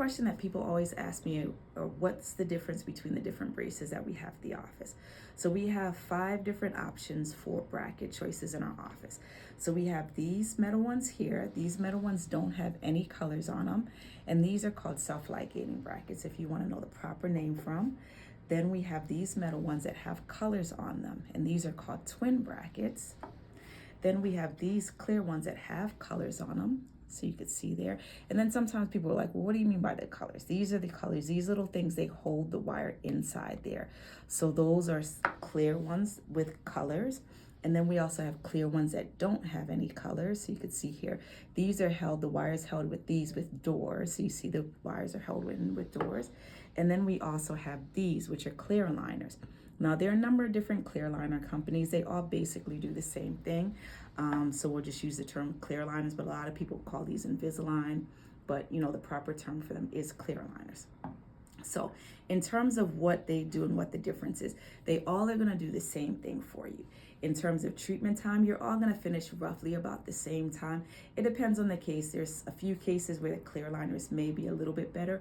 question that people always ask me, what's the difference between the different braces that we have at the office? So we have 5 different options for bracket choices in our office. So we have these metal ones here. These metal ones don't have any colors on them, and these are called self-ligating brackets, if you want to know the proper name from. Then we have these metal ones that have colors on them, and these are called twin brackets. Then we have these clear ones that have colors on them, so you could see there. And then sometimes people are like, well, what do you mean by the colors? These are the colors. These little things, they hold the wire inside there. So those are clear ones with colors. And then we also have clear ones that don't have any colors. So you could see here, these are held, the wires held with these with doors. So you see the wires are held with doors. And then we also have these, which are clear aligners. Now, there are a number of different clear aligner companies. They all basically do the same thing. So we'll just use the term clear aligners, but a lot of people call these Invisalign. But, you know, the proper term for them is clear aligners. So in terms of what they do and what the difference is, they all are going to do the same thing for you. In terms of treatment time, you're all going to finish roughly about the same time. It depends on the case. There's a few cases where the clear aligners may be a little bit better,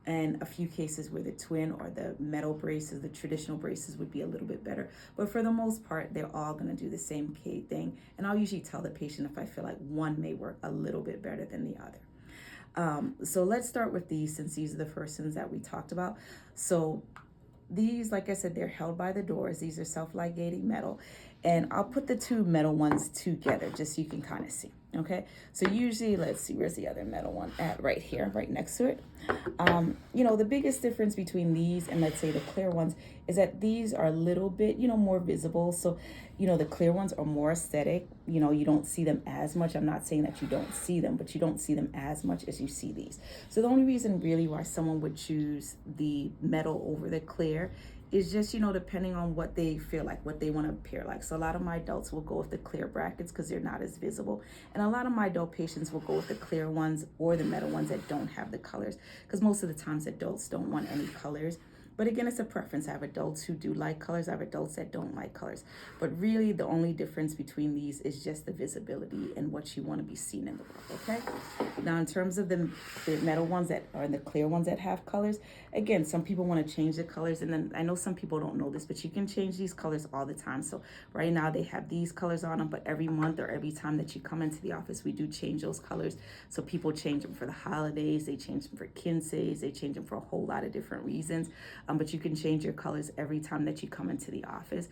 and a few cases where the twin or the metal braces, the traditional braces, would be a little bit better. But for the most part, they're all going to do the same thing. And I'll usually tell the patient if I feel like one may work a little bit better than the other. So let's start with these, since these are the first ones that we talked about. So these, like I said, they're held by the doors. These are self-ligating metal. And I'll put the 2 metal ones together just so you can kind of see. Okay, so usually, let's see, where's the other metal one at? Right here, right next to it. You know, the biggest difference between these and, let's say, the clear ones is that these are a little bit, you know, more visible. So, you know, the clear ones are more aesthetic. You know, you don't see them as much. I'm not saying that you don't see them, but you don't see them as much as you see these. So the only reason really why someone would choose the metal over the clear is just, you know, depending on what they feel like, what they want to appear like. So a lot of my adults will go with the clear brackets because they're not as visible. And a lot of my adult patients will go with the clear ones or the metal ones that don't have the colors, because most of the times adults don't want any colors. But again, it's a preference. I have adults who do like colors. I have adults that don't like colors. But really, the only difference between these is just the visibility and what you want to be seen in the world, okay? Now, in terms of the metal ones that are the clear ones that have colors, again, some people want to change the colors. And then I know some people don't know this, but you can change these colors all the time. So right now, they have these colors on them. But every month or every time that you come into the office, we do change those colors. So people change them for the holidays. They change them for quinces. They change them for a whole lot of different reasons. But you can change your colors every time that you come into the office.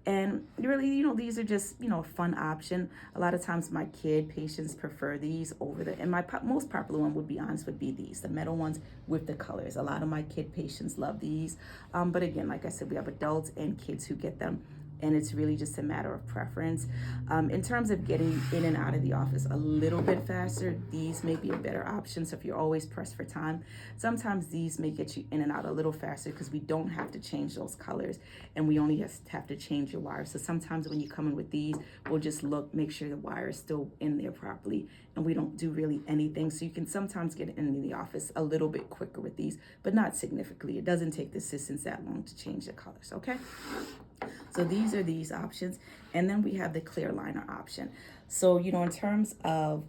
And really, you know, these are just, you know, a fun option. A lot of times my kid patients prefer these over and my most popular one, would be honest, would be these, the metal ones with the colors. A lot of my kid patients love these. But again, like I said, we have adults and kids who get them. And it's really just a matter of preference. In terms of getting in and out of the office a little bit faster, these may be a better option. So if you're always pressed for time, sometimes these may get you in and out a little faster because we don't have to change those colors and we only have to change your wires. So sometimes when you come in with these, we'll just make sure the wire is still in there properly, and we don't do really anything. So you can sometimes get into the office a little bit quicker with these, but not significantly. It doesn't take the assistants that long to change the colors, okay? So these are these options. And then we have the clear liner option. So, you know, in terms of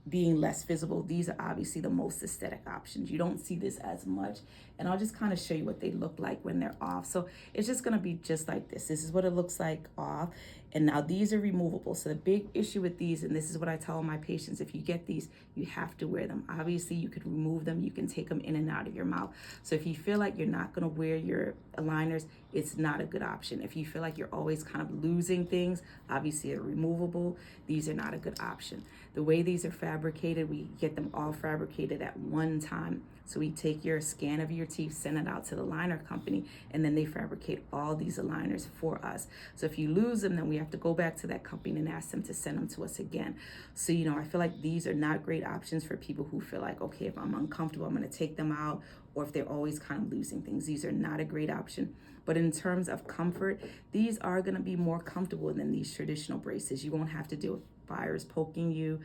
being less visible, these are obviously the most aesthetic options. You don't see this as much. And I'll just kind of show you what they look like when they're off. So it's just going to be just like this. This is what it looks like off. And now these are removable. So the big issue with these, and this is what I tell my patients, if you get these, you have to wear them. Obviously, you could remove them. You can take them in and out of your mouth. So if you feel like you're not going to wear your aligners, it's not a good option. If you feel like you're always kind of losing things, obviously they're removable. These are not a good option. The way these are fabricated, we get them all fabricated at one time. So we take your scan of your teeth, send it out to the liner company, and then they fabricate all these aligners for us. So if you lose them, then we have to go back to that company and ask them to send them to us again. So, you know, I feel like these are not great options for people who feel like, okay, if I'm uncomfortable, I'm going to take them out, or if they're always kind of losing things. These are not a great option. But in terms of comfort, these are going to be more comfortable than these traditional braces. You won't have to deal with wires poking you,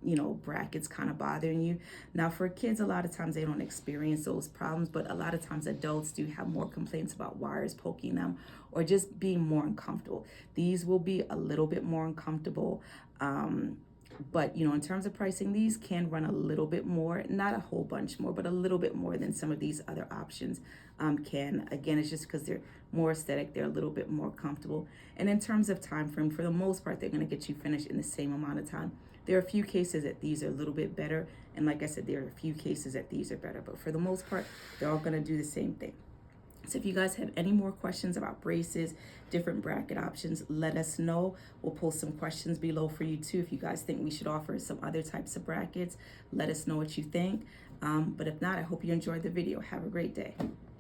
you know, brackets kind of bothering you. Now for kids, a lot of times they don't experience those problems, but a lot of times adults do have more complaints about wires poking them or just being more uncomfortable. These will be a little bit more uncomfortable. But, you know, in terms of pricing, these can run a little bit more, not a whole bunch more, but a little bit more than some of these other options can. Again, it's just because they're more aesthetic, they're a little bit more comfortable. And in terms of time frame, for the most part, they're going to get you finished in the same amount of time. There are a few cases that these are a little bit better. And like I said, there are a few cases that these are better. But for the most part, they're all going to do the same thing. So if you guys have any more questions about braces, different bracket options, let us know. We'll post some questions below for you too. If you guys think we should offer some other types of brackets, let us know what you think. But if not, I hope you enjoyed the video. Have a great day.